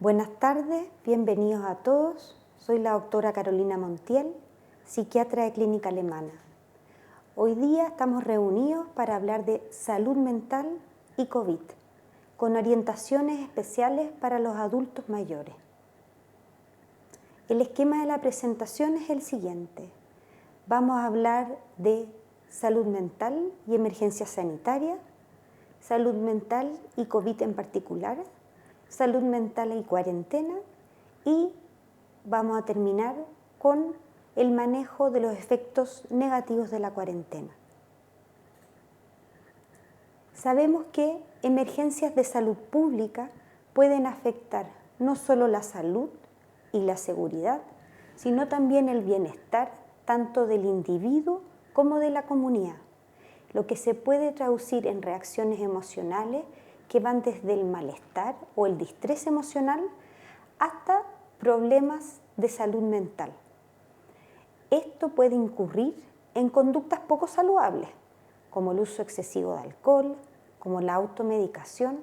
Buenas tardes, bienvenidos a todos. Soy la doctora Carolina Montiel, psiquiatra de Clínica Alemana. Hoy día estamos reunidos para hablar de salud mental y COVID, con orientaciones especiales para los adultos mayores. El esquema de la presentación es el siguiente. Vamos a hablar de salud mental y emergencia sanitaria, salud mental y COVID en particular, salud mental y cuarentena, y vamos a terminar con el manejo de los efectos negativos de la cuarentena. Sabemos que emergencias de salud pública pueden afectar no solo la salud y la seguridad, sino también el bienestar tanto del individuo como de la comunidad, lo que se puede traducir en reacciones emocionales que van desde el malestar o el distrés emocional hasta problemas de salud mental. Esto puede incurrir en conductas poco saludables, como el uso excesivo de alcohol, como la automedicación,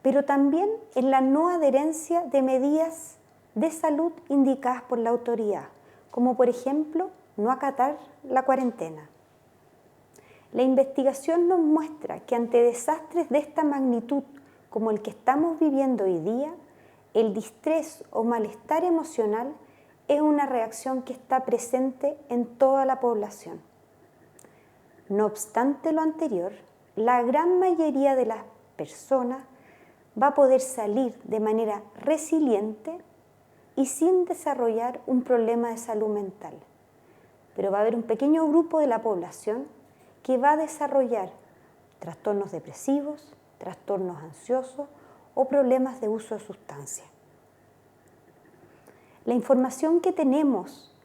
pero también en la no adherencia de medidas de salud indicadas por la autoridad, como por ejemplo no acatar la cuarentena. La investigación nos muestra que ante desastres de esta magnitud, como el que estamos viviendo hoy día, el distrés o malestar emocional es una reacción que está presente en toda la población. No obstante lo anterior, la gran mayoría de las personas va a poder salir de manera resiliente y sin desarrollar un problema de salud mental. Pero va a haber un pequeño grupo de la población que va a desarrollar trastornos depresivos, trastornos ansiosos o problemas de uso de sustancias. La información que tenemos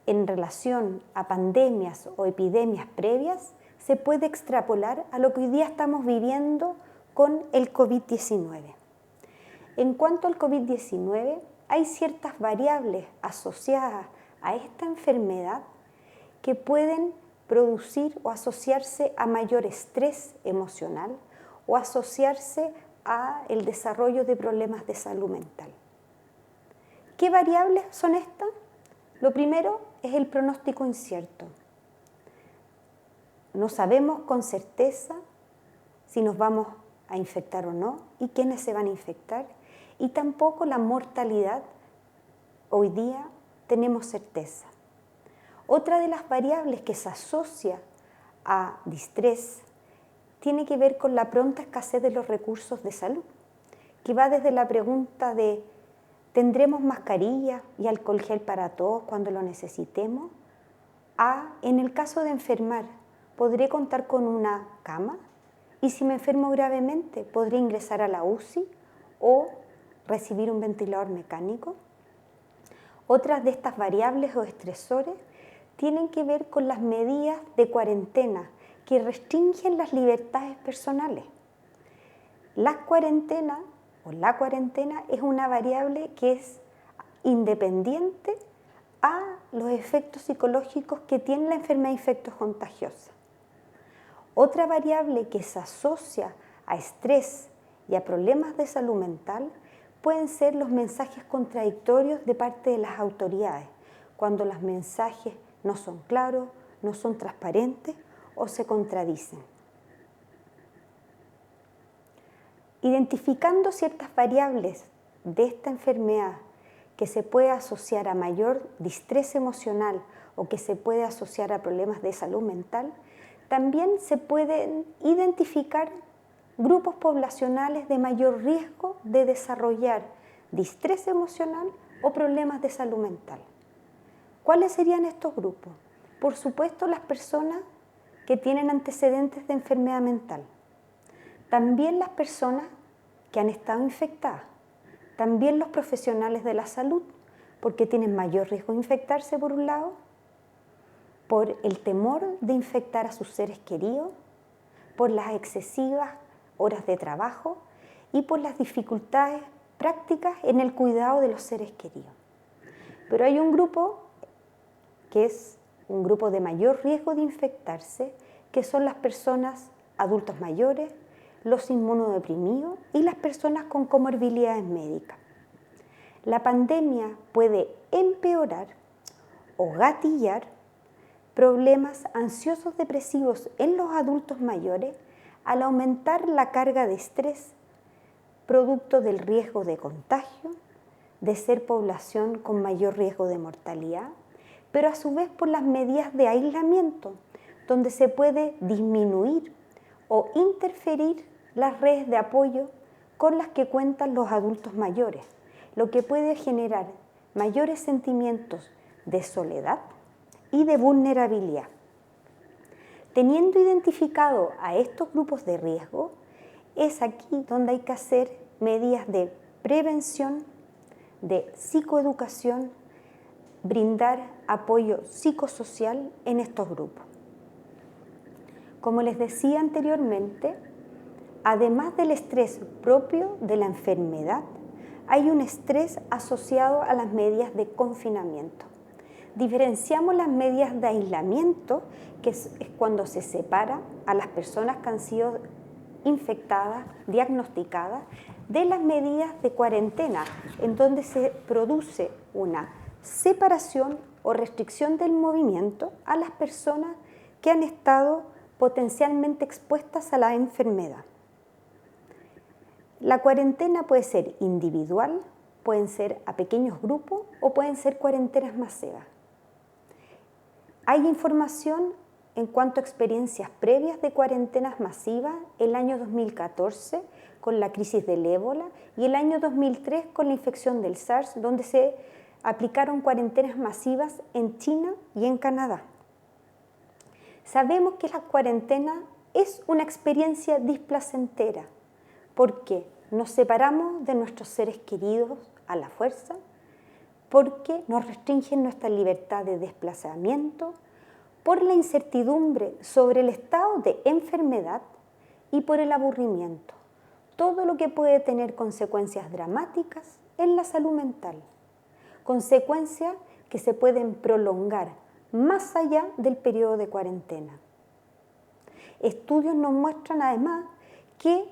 en relación a pandemias o epidemias previas se puede extrapolar a lo que hoy día estamos viviendo con el COVID-19. En cuanto al COVID-19, hay ciertas variables asociadas a esta enfermedad que pueden producir o asociarse a mayor estrés emocional o asociarse a el desarrollo de problemas de salud mental. ¿Qué variables son estas? Lo primero es el pronóstico incierto. No sabemos con certeza si nos vamos a infectar o no y quiénes se van a infectar, y tampoco la mortalidad. Hoy día tenemos certeza. Otra de las variables que se asocia a distrés tiene que ver con la pronta escasez de los recursos de salud, que va desde la pregunta de ¿tendremos mascarilla y alcohol gel para todos cuando lo necesitemos? A, en el caso de enfermar, ¿podré contar con una cama? Y si me enfermo gravemente, ¿podré ingresar a la UCI o recibir un ventilador mecánico? Otras de estas variables o estresores tienen que ver con las medidas de cuarentena que restringen las libertades personales. La cuarentena es una variable que es independiente a los efectos psicológicos que tiene la enfermedad infectocontagiosa. Otra variable que se asocia a estrés y a problemas de salud mental pueden ser los mensajes contradictorios de parte de las autoridades, cuando los mensajes no son claros, no son transparentes o se contradicen. Identificando ciertas variables de esta enfermedad que se puede asociar a mayor distrés emocional o que se puede asociar a problemas de salud mental, también se pueden identificar grupos poblacionales de mayor riesgo de desarrollar distrés emocional o problemas de salud mental. ¿Cuáles serían estos grupos? Por supuesto, las personas que tienen antecedentes de enfermedad mental. También las personas que han estado infectadas. También los profesionales de la salud, porque tienen mayor riesgo de infectarse por un lado, por el temor de infectar a sus seres queridos, por las excesivas horas de trabajo y por las dificultades prácticas en el cuidado de los seres queridos. Pero hay un grupo que es un grupo de mayor riesgo de infectarse, que son las personas adultos mayores, los inmunodeprimidos y las personas con comorbilidades médicas. La pandemia puede empeorar o gatillar problemas ansiosos depresivos en los adultos mayores al aumentar la carga de estrés, producto del riesgo de contagio, de ser población con mayor riesgo de mortalidad, pero a su vez por las medidas de aislamiento, donde se puede disminuir o interferir las redes de apoyo con las que cuentan los adultos mayores, lo que puede generar mayores sentimientos de soledad y de vulnerabilidad. Teniendo identificado a estos grupos de riesgo, es aquí donde hay que hacer medidas de prevención, de psicoeducación, brindar apoyo psicosocial en estos grupos. Como les decía anteriormente, además del estrés propio de la enfermedad, hay un estrés asociado a las medidas de confinamiento. Diferenciamos las medidas de aislamiento, que es cuando se separa a las personas que han sido infectadas, diagnosticadas, de las medidas de cuarentena, en donde se produce una separación o restricción del movimiento a las personas que han estado potencialmente expuestas a la enfermedad. La cuarentena puede ser individual, pueden ser a pequeños grupos o pueden ser cuarentenas masivas. Hay información en cuanto a experiencias previas de cuarentenas masivas el año 2014 con la crisis del ébola y el año 2003 con la infección del SARS, donde se aplicaron cuarentenas masivas en China y en Canadá. Sabemos que la cuarentena es una experiencia displacentera porque nos separamos de nuestros seres queridos a la fuerza, porque nos restringen nuestra libertad de desplazamiento, por la incertidumbre sobre el estado de enfermedad y por el aburrimiento, todo lo que puede tener consecuencias dramáticas en la salud mental, consecuencias que se pueden prolongar más allá del periodo de cuarentena. Estudios nos muestran además que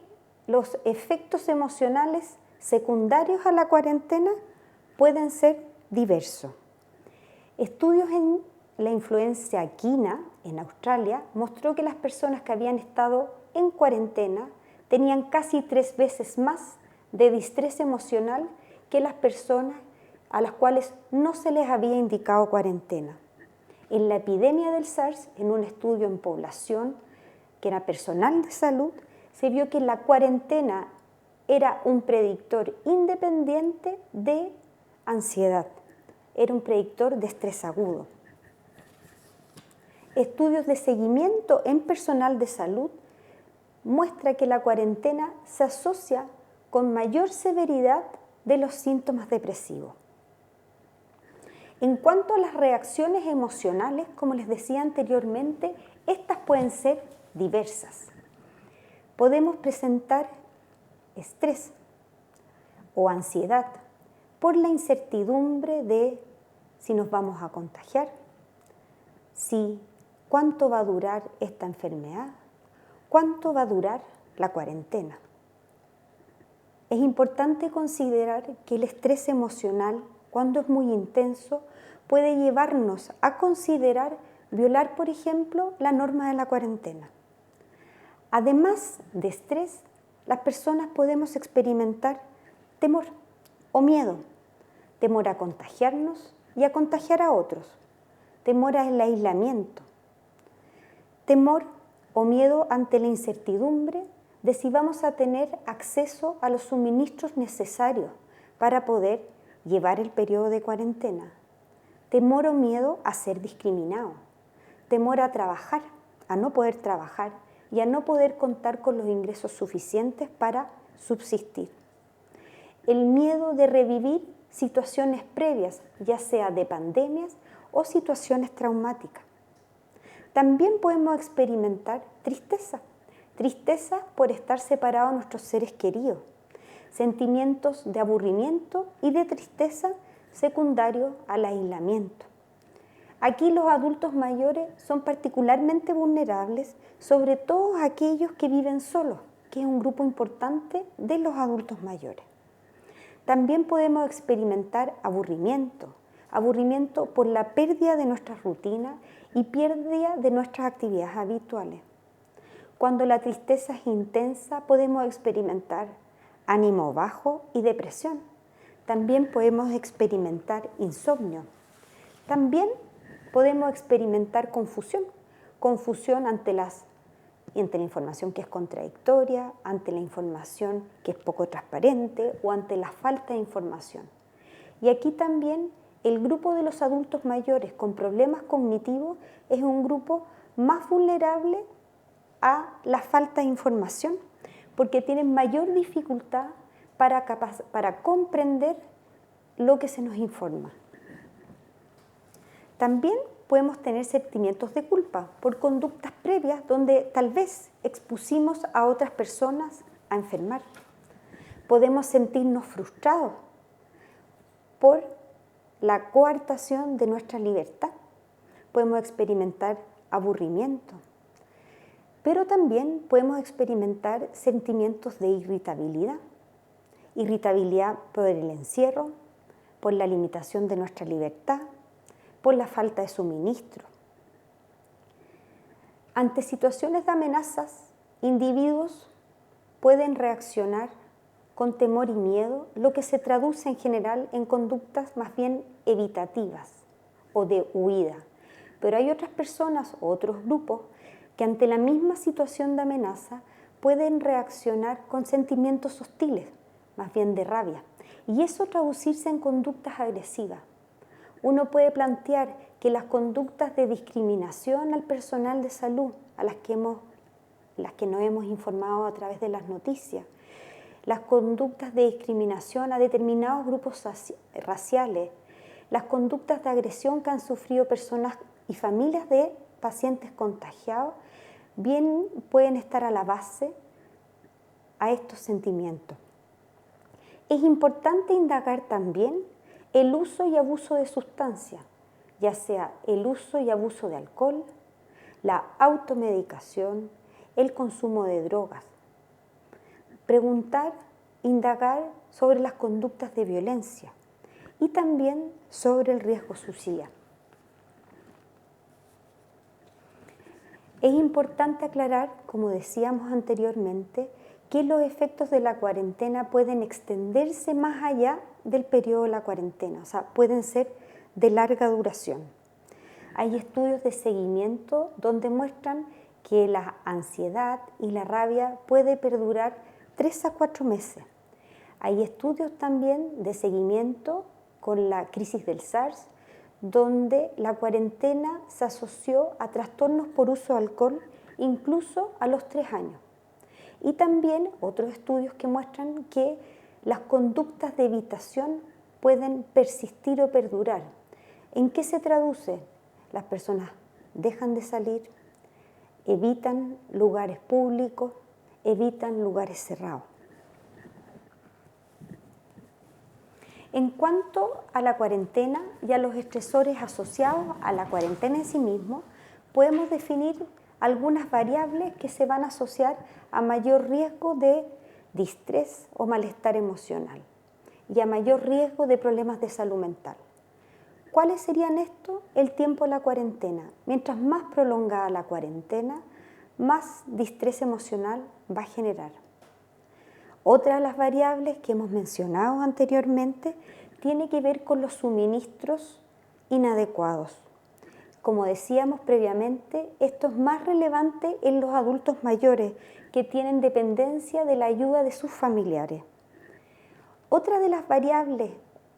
los efectos emocionales secundarios a la cuarentena pueden ser diversos. Estudios en la influenza equina en Australia mostró que las personas que habían estado en cuarentena tenían casi 3 veces más de distrés emocional que las personas a las cuales no se les había indicado cuarentena. En la epidemia del SARS, en un estudio en población que era personal de salud, se vio que la cuarentena era un predictor independiente de ansiedad, era un predictor de estrés agudo. Estudios de seguimiento en personal de salud muestran que la cuarentena se asocia con mayor severidad de los síntomas depresivos. En cuanto a las reacciones emocionales, como les decía anteriormente, estas pueden ser diversas. Podemos presentar estrés o ansiedad por la incertidumbre de si nos vamos a contagiar, cuánto va a durar esta enfermedad, cuánto va a durar la cuarentena. Es importante considerar que el estrés emocional, cuando es muy intenso, puede llevarnos a considerar violar, por ejemplo, la norma de la cuarentena. Además de estrés, las personas podemos experimentar temor o miedo, temor a contagiarnos y a contagiar a otros, temor al aislamiento, temor o miedo ante la incertidumbre de si vamos a tener acceso a los suministros necesarios para poder llevar el periodo de cuarentena, temor o miedo a ser discriminado, temor a trabajar, a no poder trabajar y a no poder contar con los ingresos suficientes para subsistir. El miedo de revivir situaciones previas, ya sea de pandemias o situaciones traumáticas. También podemos experimentar tristeza por estar separados de nuestros seres queridos, sentimientos de aburrimiento y de tristeza secundarios al aislamiento. Aquí los adultos mayores son particularmente vulnerables, sobre todo aquellos que viven solos, que es un grupo importante de los adultos mayores. También podemos experimentar aburrimiento por la pérdida de nuestra rutina y pérdida de nuestras actividades habituales. Cuando la tristeza es intensa, podemos experimentar ánimo bajo y depresión. También podemos experimentar insomnio. También podemos experimentar confusión ante la información que es contradictoria, ante la información que es poco transparente o ante la falta de información. Y aquí también el grupo de los adultos mayores con problemas cognitivos es un grupo más vulnerable a la falta de información, porque tienen mayor dificultad para comprender lo que se nos informa. También podemos tener sentimientos de culpa por conductas previas donde tal vez expusimos a otras personas a enfermar. Podemos sentirnos frustrados por la coartación de nuestra libertad. Podemos experimentar aburrimiento, pero también podemos experimentar sentimientos de irritabilidad por el encierro, por la limitación de nuestra libertad, por la falta de suministro. Ante situaciones de amenazas, individuos pueden reaccionar con temor y miedo, lo que se traduce en general en conductas más bien evitativas o de huida. Pero hay otras personas o otros grupos que ante la misma situación de amenaza pueden reaccionar con sentimientos hostiles, más bien de rabia, y eso traducirse en conductas agresivas. Uno puede plantear que las conductas de discriminación al personal de salud, a las que nos hemos informado a través de las noticias, las conductas de discriminación a determinados grupos raciales, las conductas de agresión que han sufrido personas y familias de pacientes contagiados, bien pueden estar a la base a estos sentimientos. Es importante indagar también el uso y abuso de sustancias, ya sea el uso y abuso de alcohol, la automedicación, el consumo de drogas. Preguntar, indagar sobre las conductas de violencia y también sobre el riesgo suicida. Es importante aclarar, como decíamos anteriormente, que los efectos de la cuarentena pueden extenderse más allá del periodo de la cuarentena, o sea, pueden ser de larga duración. Hay estudios de seguimiento donde muestran que la ansiedad y la rabia puede perdurar 3 a 4 meses. Hay estudios también de seguimiento con la crisis del SARS, donde la cuarentena se asoció a trastornos por uso de alcohol incluso a los 3 años. Y también otros estudios que muestran que las conductas de evitación pueden persistir o perdurar. ¿En qué se traduce? Las personas dejan de salir, evitan lugares públicos, evitan lugares cerrados. En cuanto a la cuarentena y a los estresores asociados a la cuarentena en sí mismo, podemos definir algunas variables que se van a asociar a mayor riesgo de distrés o malestar emocional y a mayor riesgo de problemas de salud mental. ¿Cuáles serían estos? El tiempo de la cuarentena. Mientras más prolongada la cuarentena, más distrés emocional va a generar. Otra de las variables que hemos mencionado anteriormente tiene que ver con los suministros inadecuados. Como decíamos previamente, esto es más relevante en los adultos mayores que tienen dependencia de la ayuda de sus familiares. Otra de las variables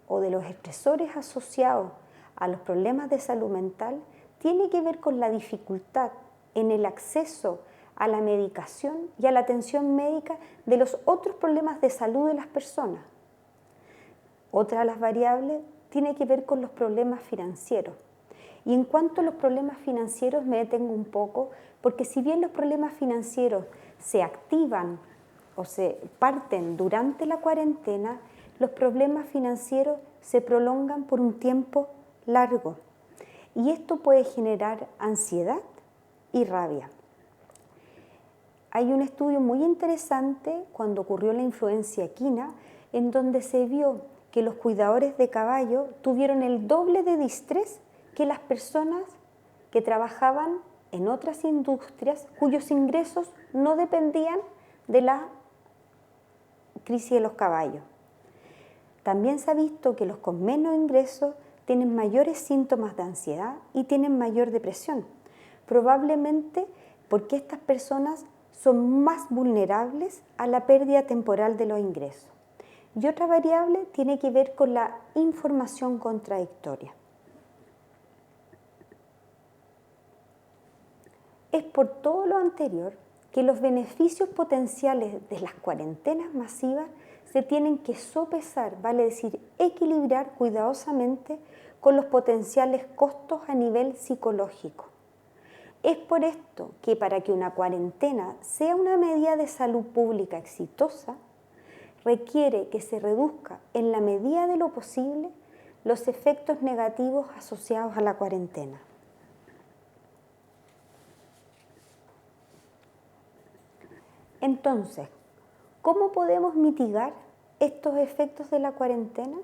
o de los estresores asociados a los problemas de salud mental tiene que ver con la dificultad en el acceso a la medicación y a la atención médica de los otros problemas de salud de las personas. Otra de las variables tiene que ver con los problemas financieros. Y en cuanto a los problemas financieros me detengo un poco, porque si bien los problemas financieros se activan o se parten durante la cuarentena, los problemas financieros se prolongan por un tiempo largo. Y esto puede generar ansiedad y rabia. Hay un estudio muy interesante cuando ocurrió la influencia equina, en donde se vio que los cuidadores de caballo tuvieron el doble de distrés que las personas que trabajaban en otras industrias cuyos ingresos no dependían de la crisis de los caballos. También se ha visto que los con menos ingresos tienen mayores síntomas de ansiedad y tienen mayor depresión, probablemente porque estas personas son más vulnerables a la pérdida temporal de los ingresos. Y otra variable tiene que ver con la información contradictoria. Es por todo lo anterior que los beneficios potenciales de las cuarentenas masivas se tienen que sopesar, vale decir, equilibrar cuidadosamente con los potenciales costos a nivel psicológico. Es por esto que para que una cuarentena sea una medida de salud pública exitosa, requiere que se reduzca en la medida de lo posible los efectos negativos asociados a la cuarentena. Entonces, ¿cómo podemos mitigar estos efectos de la cuarentena?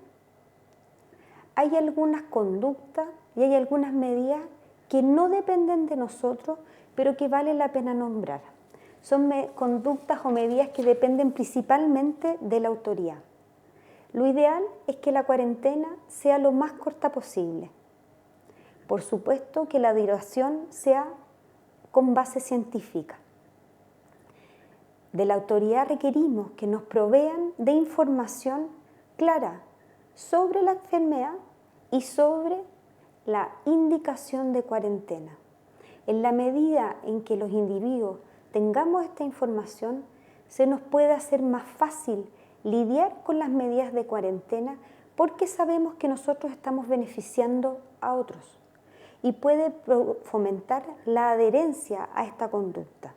Hay algunas conductas y hay algunas medidas que no dependen de nosotros, pero que vale la pena nombrar. Son conductas o medidas que dependen principalmente de la autoridad. Lo ideal es que la cuarentena sea lo más corta posible. Por supuesto que la duración sea con base científica. De la autoridad requerimos que nos provean de información clara sobre la enfermedad y sobre la indicación de cuarentena. En la medida en que los individuos tengamos esta información, se nos puede hacer más fácil lidiar con las medidas de cuarentena porque sabemos que nosotros estamos beneficiando a otros y puede fomentar la adherencia a esta conducta.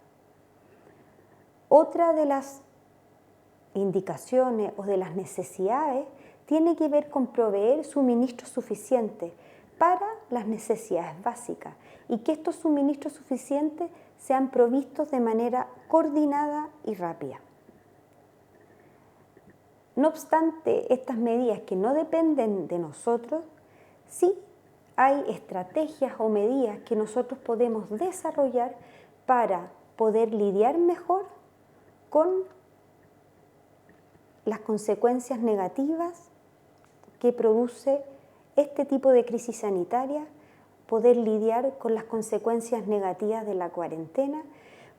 Otra de las indicaciones o de las necesidades tiene que ver con proveer suministros suficientes para las necesidades básicas y que estos suministros suficientes sean provistos de manera coordinada y rápida. No obstante, estas medidas que no dependen de nosotros, sí hay estrategias o medidas que nosotros podemos desarrollar para poder lidiar mejor con las consecuencias negativas que produce este tipo de crisis sanitaria, poder lidiar con las consecuencias negativas de la cuarentena,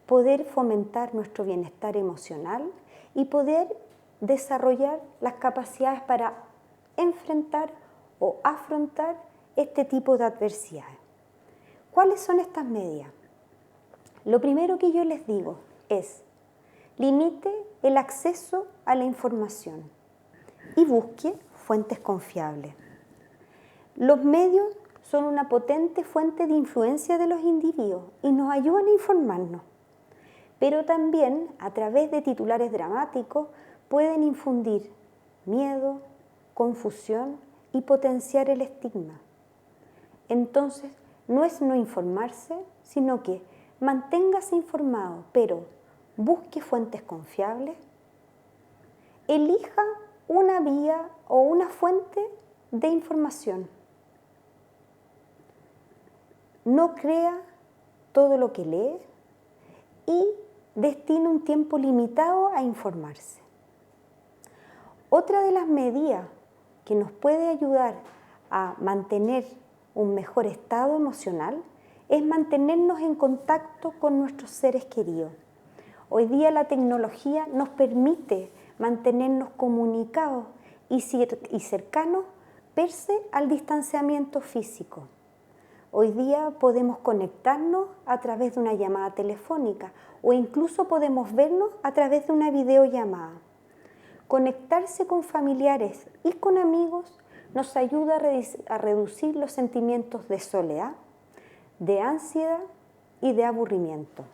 poder fomentar nuestro bienestar emocional y poder desarrollar las capacidades para enfrentar o afrontar este tipo de adversidades. ¿Cuáles son estas medidas? Lo primero que yo les digo es: limite el acceso a la información y busque fuentes confiables. Los medios son una potente fuente de influencia de los individuos y nos ayudan a informarnos, pero también a través de titulares dramáticos pueden infundir miedo, confusión y potenciar el estigma. Entonces, no es no informarse, sino que manténgase informado, pero busque fuentes confiables, elija una vía o una fuente de información. No crea todo lo que lee y destine un tiempo limitado a informarse. Otra de las medidas que nos puede ayudar a mantener un mejor estado emocional es mantenernos en contacto con nuestros seres queridos. Hoy día la tecnología nos permite mantenernos comunicados y cercanos pese al distanciamiento físico. Hoy día podemos conectarnos a través de una llamada telefónica o incluso podemos vernos a través de una videollamada. Conectarse con familiares y con amigos nos ayuda a reducir los sentimientos de soledad, de ansiedad y de aburrimiento.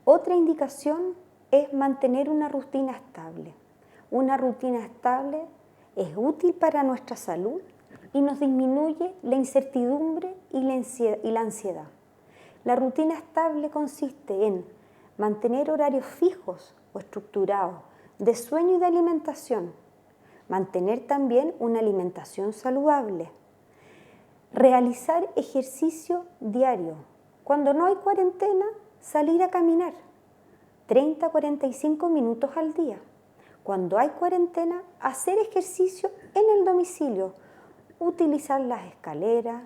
Otra indicación es mantener una rutina estable. Una rutina estable es útil para nuestra salud y nos disminuye la incertidumbre y la ansiedad. La rutina estable consiste en mantener horarios fijos o estructurados de sueño y de alimentación, mantener también una alimentación saludable, realizar ejercicio diario. Cuando no hay cuarentena, salir a caminar 30 a 45 minutos al día. Cuando hay cuarentena, hacer ejercicio en el domicilio, utilizar las escaleras,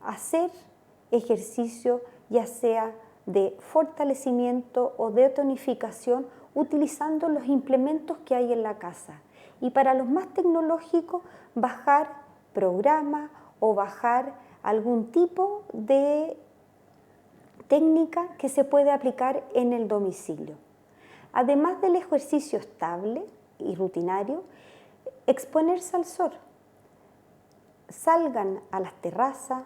hacer ejercicio ya sea de fortalecimiento o de tonificación utilizando los implementos que hay en la casa. Y para los más tecnológicos, bajar programas o bajar algún tipo de técnica que se puede aplicar en el domicilio. Además del ejercicio estable y rutinario, exponerse al sol. Salgan a las terrazas,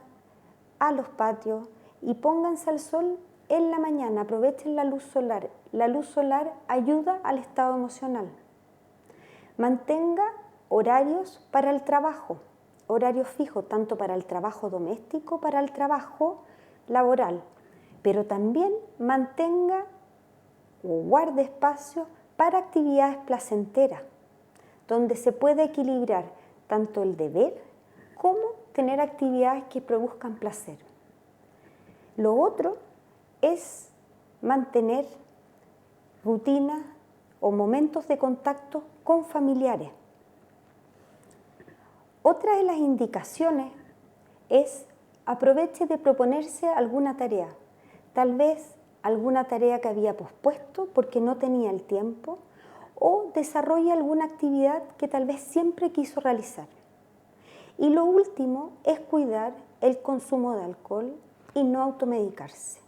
a los patios y pónganse al sol en la mañana, aprovechen la luz solar. La luz solar ayuda al estado emocional. Mantenga horarios para el trabajo, horarios fijos tanto para el trabajo doméstico, para el trabajo laboral, pero también mantenga o guarde espacio para actividades placenteras, donde se puede equilibrar tanto el deber como tener actividades que produzcan placer. Lo otro es mantener rutinas o momentos de contacto con familiares. Otra de las indicaciones es aproveche de proponerse alguna tarea, tal vez alguna tarea que había pospuesto porque no tenía el tiempo o desarrolle alguna actividad que tal vez siempre quiso realizar. Y lo último es cuidar el consumo de alcohol y no automedicarse.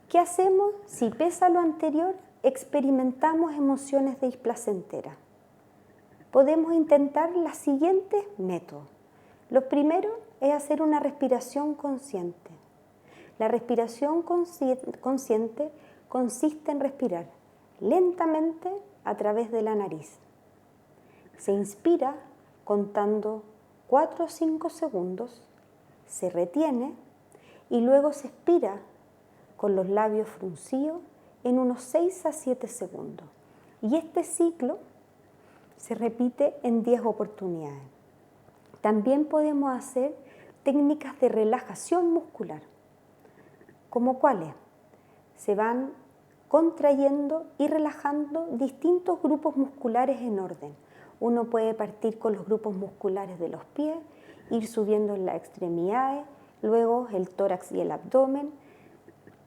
¿Qué hacemos si pese a lo anterior experimentamos emociones displacenteras? Podemos intentar los siguientes métodos. Lo primero es hacer una respiración consciente. La respiración consciente consiste en respirar lentamente a través de la nariz. Se inspira contando 4 o 5 segundos, se retiene y luego se expira con los labios fruncidos en unos 6 a 7 segundos. Y este ciclo se repite en 10 oportunidades. También podemos hacer técnicas de relajación muscular. ¿Como cuáles? Se van contrayendo y relajando distintos grupos musculares en orden. Uno puede partir con los grupos musculares de los pies, ir subiendo en las extremidades, luego el tórax y el abdomen,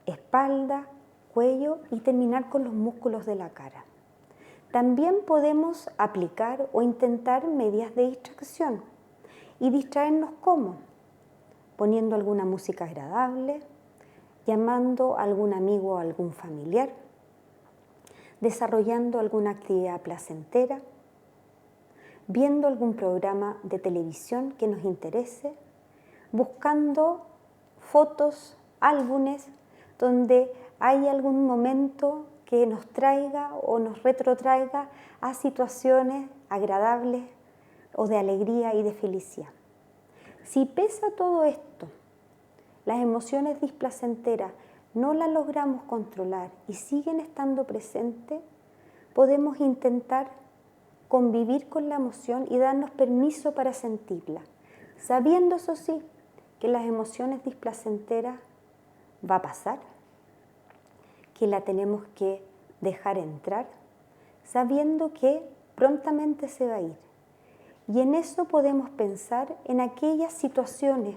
espalda, cuello y terminar con los músculos de la cara. También podemos aplicar o intentar medidas de distracción. ¿Y distraernos cómo? Poniendo alguna música agradable, llamando a algún amigo o algún familiar, desarrollando alguna actividad placentera, viendo algún programa de televisión que nos interese, buscando fotos, álbumes, donde hay algún momento que nos traiga o nos retrotraiga a situaciones agradables o de alegría y de felicidad. Si pese a todo esto, las emociones displacenteras no las logramos controlar y siguen estando presentes, podemos intentar convivir con la emoción y darnos permiso para sentirla, sabiendo, eso sí, que las emociones displacenteras va a pasar, que la tenemos que dejar entrar, sabiendo que prontamente se va a ir. Y en eso podemos pensar en aquellas situaciones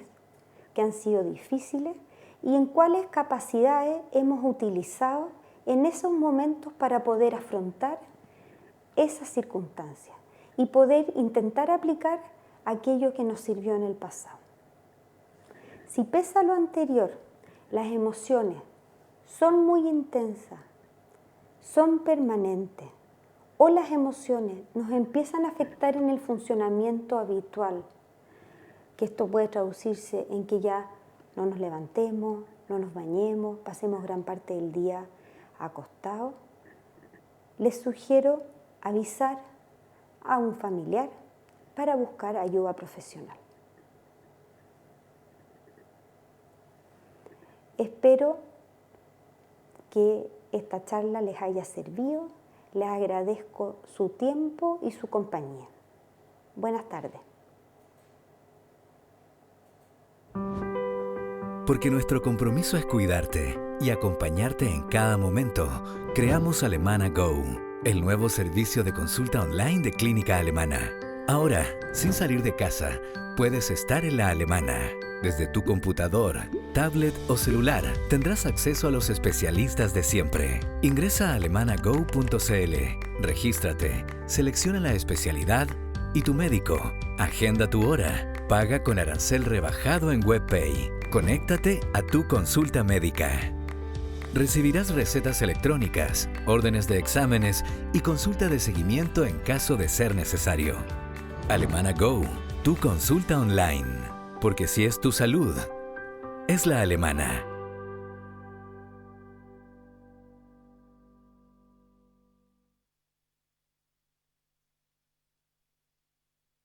que han sido difíciles y en cuáles capacidades hemos utilizado en esos momentos para poder afrontar esas circunstancias y poder intentar aplicar aquello que nos sirvió en el pasado. Si pese a lo anterior, las emociones son muy intensas, son permanentes, o las emociones nos empiezan a afectar en el funcionamiento habitual, que esto puede traducirse en que ya no nos levantemos, no nos bañemos, pasemos gran parte del día acostados, les sugiero avisar a un familiar para buscar ayuda profesional. Espero que esta charla les haya servido. Les agradezco su tiempo y su compañía. Buenas tardes. Porque nuestro compromiso es cuidarte y acompañarte en cada momento, creamos Alemana Go, el nuevo servicio de consulta online de Clínica Alemana. Ahora, sin salir de casa, puedes estar en la Alemana. Desde tu computador, tablet o celular, tendrás acceso a los especialistas de siempre. Ingresa a alemanago.cl, regístrate, selecciona la especialidad y tu médico. Agenda tu hora, paga con arancel rebajado en WebPay. Conéctate a tu consulta médica. Recibirás recetas electrónicas, órdenes de exámenes y consulta de seguimiento en caso de ser necesario. Alemana Go, tu consulta online. Porque si es tu salud, es la alemana.